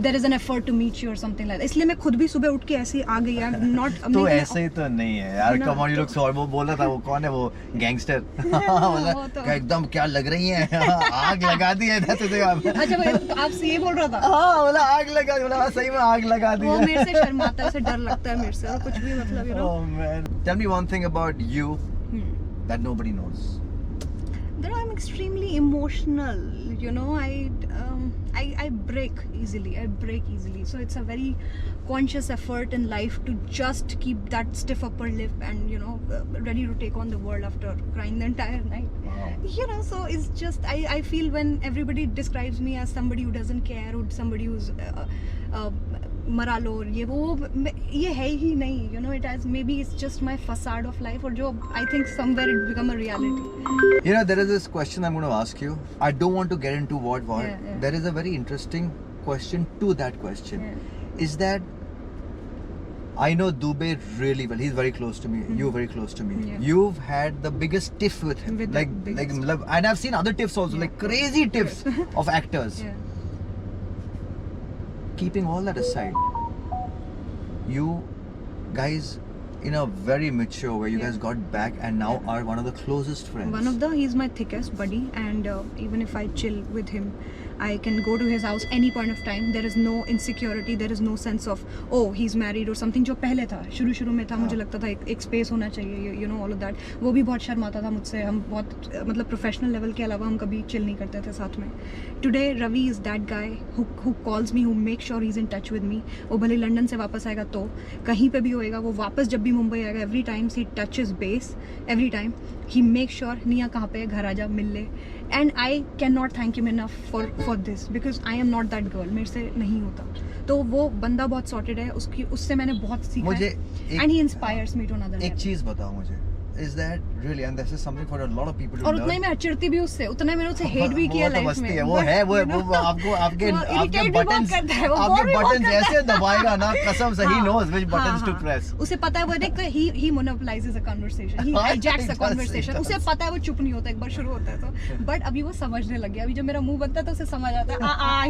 there is an effort to meet you or something like that. इसलिए मैं खुद भी सुबह उठ के ऐसे ही आ गई यार. Not. तो ऐसे ही तो नहीं है यार. No. Come on, you look so. वो बोला था वो कौन है वो गैंगस्टर. वो तो- एकदम क्या लग रही है. आग लगा दी है इधर से. अच्छा भाई तो आपसे ये बोल रहा था. हाँ बोला आग लगा. बोला सही में आग लगा दी वो है. मेरे से शर्माता है, उसे डर लगता है मेरे से और कुछ भी मतलब you know. Oh man. Tell me one thing about you that nobody knows. That I'm extremely emotional. You know, I break easily. So it's a very conscious effort in life to just keep that stiff upper lip and you know ready to take on the world after crying the entire night. Wow. You know, so it's just I feel when everybody describes me as somebody who doesn't care, or somebody who's मरा लो और ये है ही नहीं. You know, it has maybe it's just my facade of life, or जो I think somewhere it become a reality. You know, there is this question I'm going to ask you. I don't want to get into what. Yeah. There is a very interesting question to that question. Yeah. Is that I know Dubey really well. He's very close to me. You're very close to me. Yeah. You've had the biggest tiff with him. With the like biggest. and I've seen other tiffs also, Yeah. like crazy tiffs of actors. Yeah. Keeping all that aside, you guys in a very mature way, you Yeah. guys got back and now are one of the closest friends. He's my thickest buddy, and even if I chill with him, I can go to his house any point of time. There is no insecurity, there is no sense of oh he's married or something. जो पहले था शुरू में था मुझे लगता था एक space होना चाहिए, you know, all of that. वो भी बहुत शर्माता था मुझसे. हम बहुत मतलब professional level के अलावा हम कभी chill नहीं करते थे साथ में. Today Ravi is that guy who calls me, who makes sure he's in touch with me. वो भले लंदन से वापस आएगा तो कहीं पे भी होएगा, वो वापस जब भी मुंबई आएगा, every time he touches base, every time he makes sure निया कहाँ पे है, घर आजा मिल ले. And I cannot thank him enough for this because I am not that girl. मेरे से नहीं होता. तो वो बंदा बहुत sorted है. उससे मैंने बहुत सीखा मुझे है. And he inspires me to another एक level. चीज बताओ मुझे. is that really, and this is something for a lot of people to और learn. उतना ही मैं चिढ़ती भी उससे, उतना ही मैंने उससे हेट भी किया वो तो लाइफ मस्ती में। है, वो है वो आपको आपके बटन्स ऐसे दबाएगा ना, कसम से he knows which buttons to press. उसे पता है वो देख he monopolizes a conversation, he hijacks a conversation, उसे पता है वो चुप नहीं होता एक बार शुरू होता है तो, बट अभी वो समझने लग गया, अभी जब मेरा मुंह बनता है तो उसे समझ आता है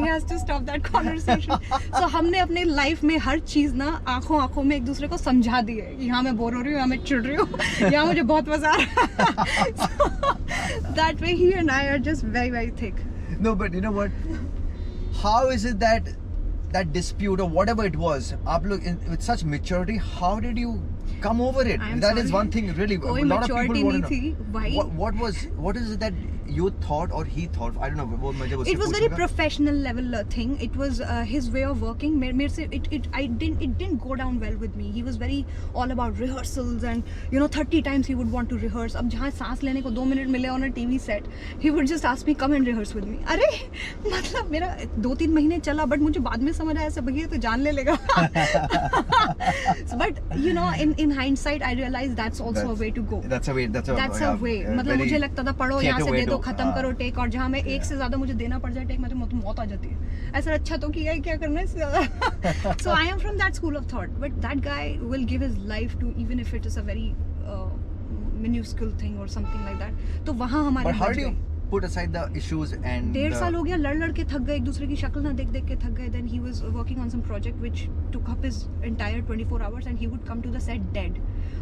he has to stop that conversation. So हमने अपने लाइफ में हर चीज ना आंखों में एक दूसरे को समझा दी है, यहाँ मैं बोर हो रही हूँ, यहाँ मैं चिढ़ रही हूँ, यहाँ मुझे बहुत मजा आ रहा है. That way he and I are just very very thick. No, but you know what? How is it that that dispute or whatever it was, आप लोग with such maturity, how did you come over it? I am That is sorry. one thing really. कोई A lot of maturity people want to नहीं know. थी, भाई. What is it that you thought or he thought? I don't know. वो मैं जब उससे It was very पूछूंगा. professional level thing. It was his way of working. मेरे से it didn't go down well with me. He was very all about rehearsals and 30 times he would want to rehearse. अब जहाँ सांस लेने को 2 minute मिले on a TV set, he would just ask me come and rehearse with me. अरे मतलब मेरा 2-3 महीने चला, but मुझे बाद में समझ आया सब भैया तो जान ले लेगा. But in hindsight I realized that's also a way to go. That's a way. That's a way. मतलब मुझे लगता था पढ़ो यहाँ से दे दो, खत्म करो टेक, और जहाँ मैं एक से ज्यादा मुझे देना पड़ जाए टेक में तो मौत आ जाती है. ऐसा अच्छा तो किया है, क्या करना है इससे ज्यादा. So I am from that school of thought, but that guy will give his life to, even if it is a very minuscule thing or something like that. तो वहाँ हमारे But how बच do you गए. put aside the issues and 1.5 साल हो गया, लड़ के थक गए, एक दूसरे की शक्ल ना देख के थक गए. Then he was working on some project which took up his entire 24 hours and he would come to the set dead.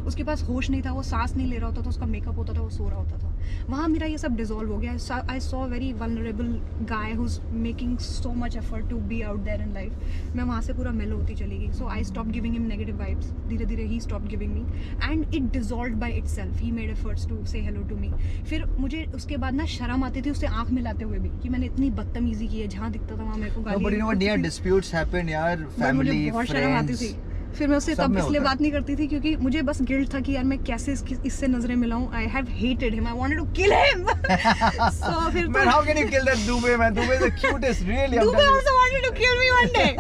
उसके पास होश नहीं था, वो सांस नहीं ले रहा होता था, उसका मेकअप होता था, वो सो रहा होता था. वहाँ मेरा ये सब डिसॉल्व हो गया. I saw a very vulnerable guy who's making so much effort to be out there in life. मैं वहाँ से पूरा मेलो होती चली गई. So I stopped giving him negative vibes. धीरे धीरे he stopped giving me and it dissolved by itself. He made efforts to say hello to me. फिर मुझे उसके बाद ना शर्म आती थी उससे आँख मिलाते हुए भी कि मैंने इतनी बदतमीजी की है, जहाँ दिखता था वहाँ मेरे को गाली. No, but you know what? Near disputes happen, यार. Family, मुझे बहुत शर्म आती friends. थी. फिर मैं उससे सब तब में इसलिए होता है. बात नहीं करती थी क्योंकि मुझे बस गिल्ट था कि यार मैं कैसे इससे नजरें मिलाऊं. I have hated him, I wanted to kill him. So फिर Man, how can you kill that Dubey, man? Dubey is the cutest, really. I'm Dubey telling you. also wanted to kill me one day.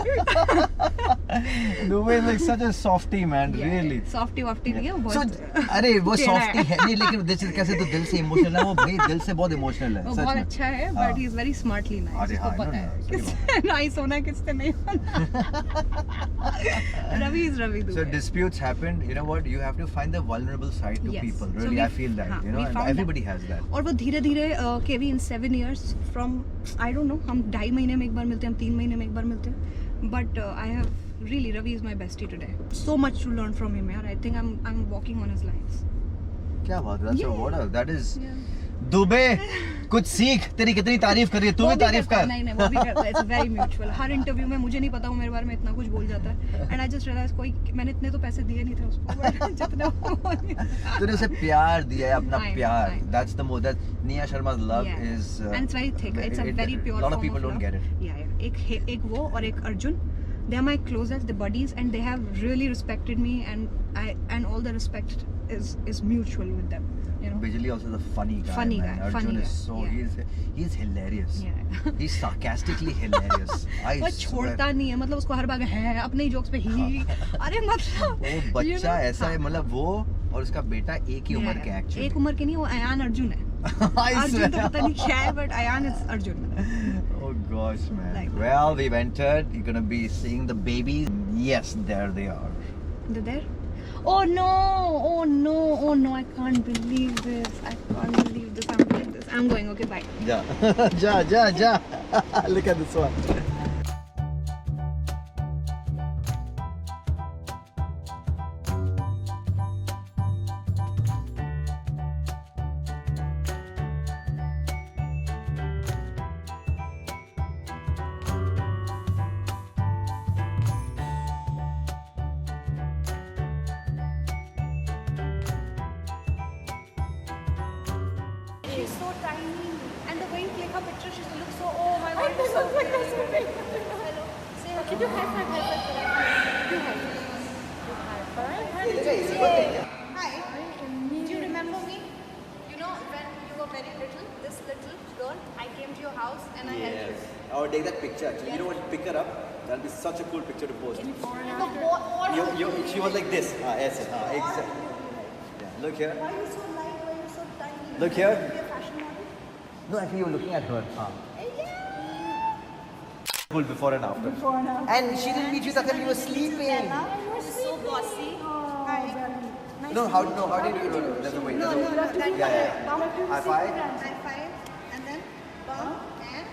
Dubey is like such a softie, man. Really. Softie वॉफ्टी नहीं है वो So, बहुत. अरे वो टेढ़ा है. softie है नहीं, लेकिन जैसे कैसे तो दिल से इमोशनल है वो, भाई दिल से बहुत इमोशनल है. वो सच बहुत में. अच्छा है, हाँ. But he is very smartly nice. अरे उसको हाँ, पता no, है no, किससे नाइस होना है किससे नहीं होना. Ravi is Ravi So Dubey. disputes happened. You know what? You have to find the vulnerable side to Yes. people. So Really, we- I feel that. हाँ, You know, we and found everybody has that. और वो धीरे धीरे केवी इन 7 years from I don't know, हम 2.5 महीने में एक बार मिलते हैं, हम 3 महीने में एक बार मिलते हैं, but I have really, Ravi is my bestie today. So much to learn from him यार. I think I am walking on his lines. क्या बात है? That's Yeah. a what? That is. Dubey कुछ सीख, तेरी कितनी तारीफ कर रही है, तू भी तारीफ कर. नहीं वो भी करता है. It's very mutual. Her interview में मुझे नहीं पता वो मेरे बारे में इतना कुछ बोल जाता है, एंड आई जस्ट रियलाइज कोई, मैंने इतने तो पैसे दिए नहीं थे उसको, but जितना तूने उसे प्यार दिया है, अपना I know, प्यार. I know. That's the more that Nia Sharma's love Yeah. is. And it's very thick. It's a very pure A lot of form people don't love. get it. Yeah. एक वो और एक Arjun. They are my closest, the buddies, and they have really respected me, and all the respect is mutual with them. You know. Bijli also is a funny guy. Funny man. guy, Arjun funny is guy, so yeah. he's hilarious. Yeah. He's sarcastically hilarious. I वो swear. छोड़ता नहीं है, मतलब उसको हर बार है अपने ही jokes पे ही. अरे मतलब वो बच्चा ऐसा है, मतलब वो और उसका बेटा एक ही उम्र के एक्चुअली. एक उम्र के नहीं, वो अयान अर्जुन है. अर्जुन तो पता नहीं क्या है, but Ayaan is Arjun. Oh gosh, man. Like that. Well, we've entered. You're gonna be seeing the babies. Yes, there they are. They're there? Oh no! Oh no! Oh no! I can't believe this. I can't believe this. I'm doing this. I'm going. Okay, bye. Ja, ja. Look at this one. She's so tiny, and the way you click her picture, she looks so. Oh my god, it's so cute. Hello. Say hello. Can you high five? Do high five. Hi. Do you remember me? You know when you were very little, this little girl, I came to your house and I helped you. I would take that picture actually. You know what? Pick her up. That'll be such a cool picture to post. The boy. She was like this. Yes, exactly. Yeah. Look here. Why are you so light? Why are you so tiny? Look here. Be a fashion model? No, actually, you were looking at her. Yeah. Full before and after. Before and after. And she didn't meet you that time you were sleeping. You're so bossy. Hi. Nice No, to how meet did you do it? There's a way. No, that Yeah. bump. High five. High five. And then bump and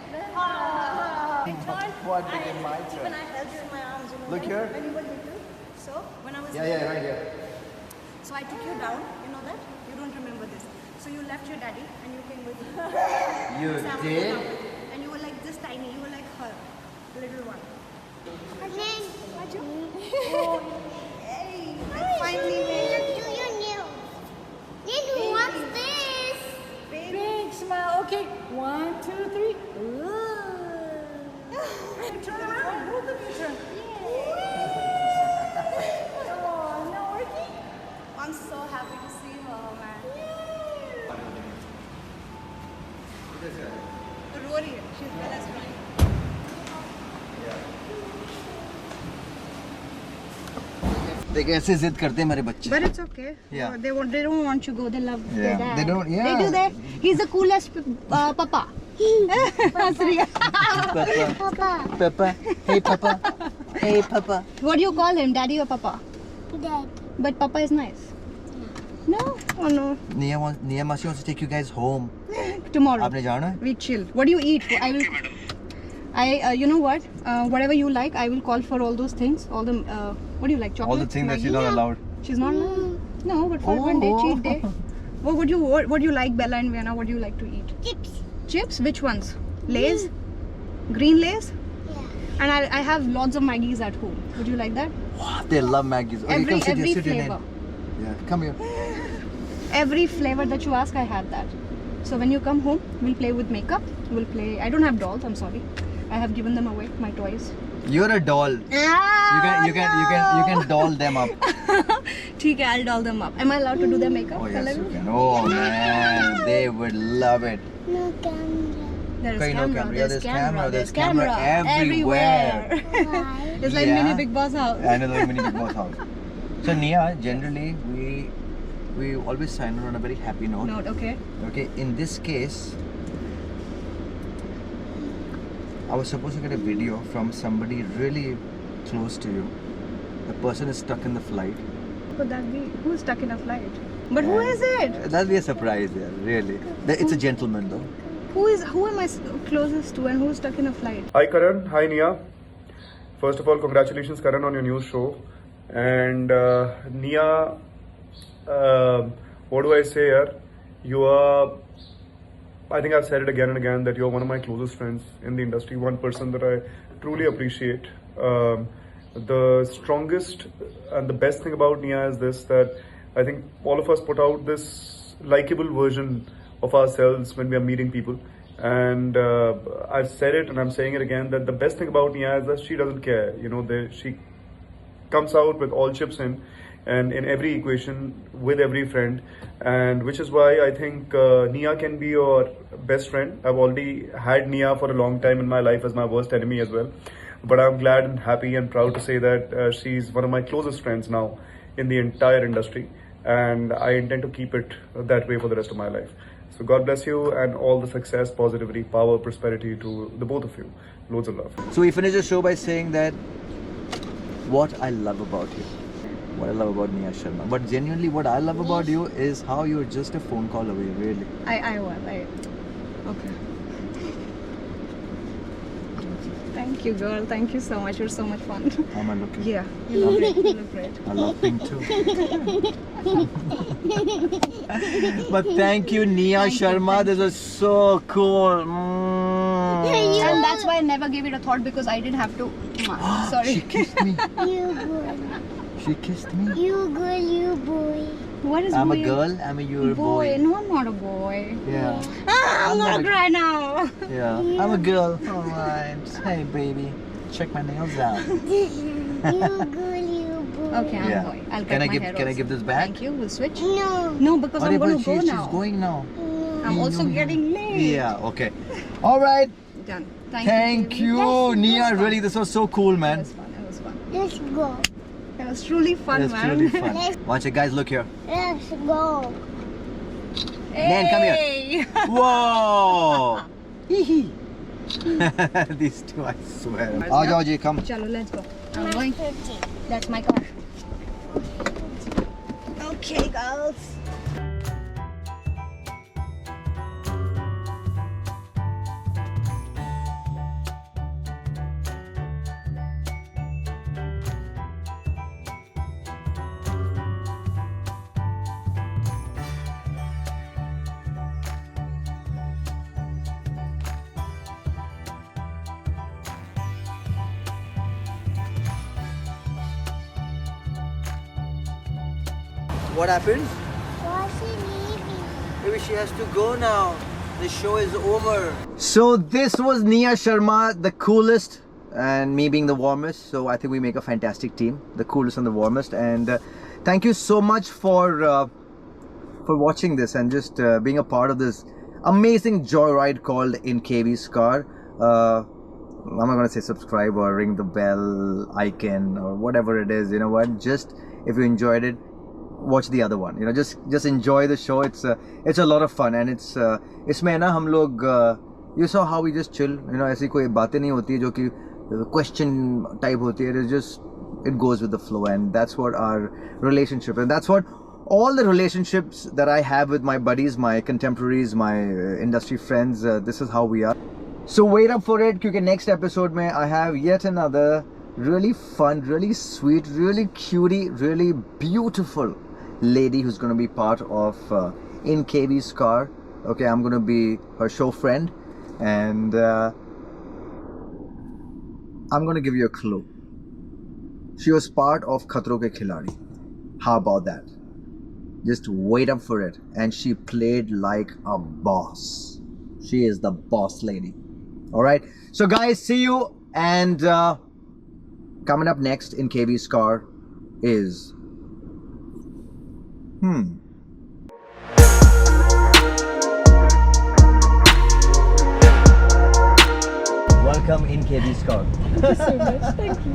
What became my even turn? I held you in my arms, you know. Look when- here. When you were little. So when I was Yeah, right here. So I took you down, you know that? You don't remember this. So you left your daddy and you came with me. You So I was did? down. And you were like this tiny, you were like her, little one. Oh, hey, I finally made it. Big smile. Okay. 1, 2, 3. Turn around, both of you turn. Oh, not working? I'm so happy to see her, man. Rory, she's well as right. देख ऐसे जिद करते हैं मेरे बच्चे. But it's okay. Yeah. They don't want you to go. They love their Yeah. dad. They don't- yeah. They do that. He's the coolest papa. Surya. Papa. Papa. Hey Papa. Hey Papa. What do you call him, daddy or papa? Dad. But papa is nice. No? Oh no. Nia Masi wants to take you guys home. Tomorrow. आपने जाना है? We chill. What do you eat? You know what? Whatever you like, I will call for all those things. All the, what do you like? Chocolate? All the things that she's Maggi? not allowed. She's not allowed? No, but for one day, cheat day. What do you like, Bella and Vienna? What do you like to eat? Chips. Chips? Which ones? Lay's? Green Lay's? Yeah. And I have lots of Maggies at home. Would you like that? They love Maggie's. Okay, come sit Every here, sit in. flavor. Yeah, come here. Every flavor that you ask, I have that. So when you come home, we'll play with makeup. We'll play. I don't have dolls. I'm sorry. I have given them away. My toys. You're a doll. You can doll them up. ठीक है, I'll doll them up. Am I allowed to do their makeup? Oh yes, Hello? you can. Oh man, they would love it. No camera. There is Kहीं no camera. camera. There's There's camera. camera. There's There's camera everywhere. Why? It's like Yeah. mini Big Boss house. And another mini Big Boss house. So Nia, generally we always sign her on a very happy note. Note, okay. Okay, in this case, I was supposed to get a video from somebody really close to you. The person is stuck in the flight. Could that be? Who's stuck in a flight? But who is it? That'll be a surprise, yeah, really. It's a gentleman though. Who am I closest to and who's stuck in a flight? Hi Karan, hi Nia. First of all, congratulations Karan on your new show. And Nia, what do I say here? You are, I think I've said it again and again, that you're one of my closest friends in the industry, one person that I truly appreciate. The strongest and the best thing about Nia is this, that I think all of us put out this likable version of ourselves when we are meeting people. And I've said it and I'm saying it again, that the best thing about Nia is that she doesn't care. You know, she comes out with all chips in and in every equation with every friend, and which is why I think Nia can be your best friend. I've already had Nia for a long time in my life as my worst enemy as well, but I'm glad and happy and proud to say that she's one of my closest friends now in the entire industry, and I intend to keep it that way for the rest of my life. So God bless you and all the success, positivity, power, prosperity to the both of you. Loads of love. So we finished the show by saying that what I love about you, what I love about Nia Sharma, but genuinely what I love about you is how you're just a phone call away, really. Okay. Thank you, girl. Thank you so much. You're so much fun. How am I looking? Yeah, you look great. You look great. I love pink too. But thank you, Nia Sharma. This was so cool. And that's why I never gave it a thought, because I didn't have to. Sorry. She kissed me. You girl. She kissed me. You girl, you boy. What is I'm a boy? girl. I'm a you're a boy. No, I'm not a boy. Yeah. I'm gonna cry now. Yeah. I'm a girl. Alright. Hey, baby. Check my nails out. You girl, you boy. Okay, I'm a boy. I'll cut my hair Can I also. give this back? Thank you. We'll switch. No. No, because I'm But going to go she's now. going now. I'm also getting late. Yeah. Okay. All right. Done. Thank you, Nia. Really, this was so cool, It man. was fun. It was fun. Let's go. It was truly fun, It's man. really fun. Watch it, guys. Look here. Let's go. Nan, come here. Hey! Whoa! These two, I swear. Aa jao ji, come. Chalo, let's go. I'm My going. 50. That's my car. Okay, girls. What happened? What's he leaving? Maybe she has to go now. The show is over. So this was Nia Sharma, the coolest, and me being the warmest. So I think we make a fantastic team, the coolest and the warmest. And thank you so much for watching this and just being a part of this amazing joyride called In KV's Car. I'm not gonna say subscribe or ring the bell icon or whatever it is. You know what? Just if you enjoyed it, watch the other one. You know, just enjoy the show. It's a lot of fun, and इसमें ना हम लोग you saw how we just chill. You know, ऐसी कोई बातें नहीं होती है जो कि question type होती है. It goes with the flow, and that's what our relationship, and that's what all the relationships that I have with my buddies, my contemporaries, my industry friends. This is how we are. So wait up for it, because next episode mein I have yet another really fun, really sweet, really cutie, really beautiful lady who's going to be part of In KV's Car. Okay, I'm going to be her show friend, and I'm going to give you a clue. She was part of Khatron Ke Khiladi. How about that? Just wait up for it. And she played like a boss. She is the boss lady. All right. So guys, see you. And coming up next in KV's Car is Welcome in KV's Car. Thank you so much. Thank you.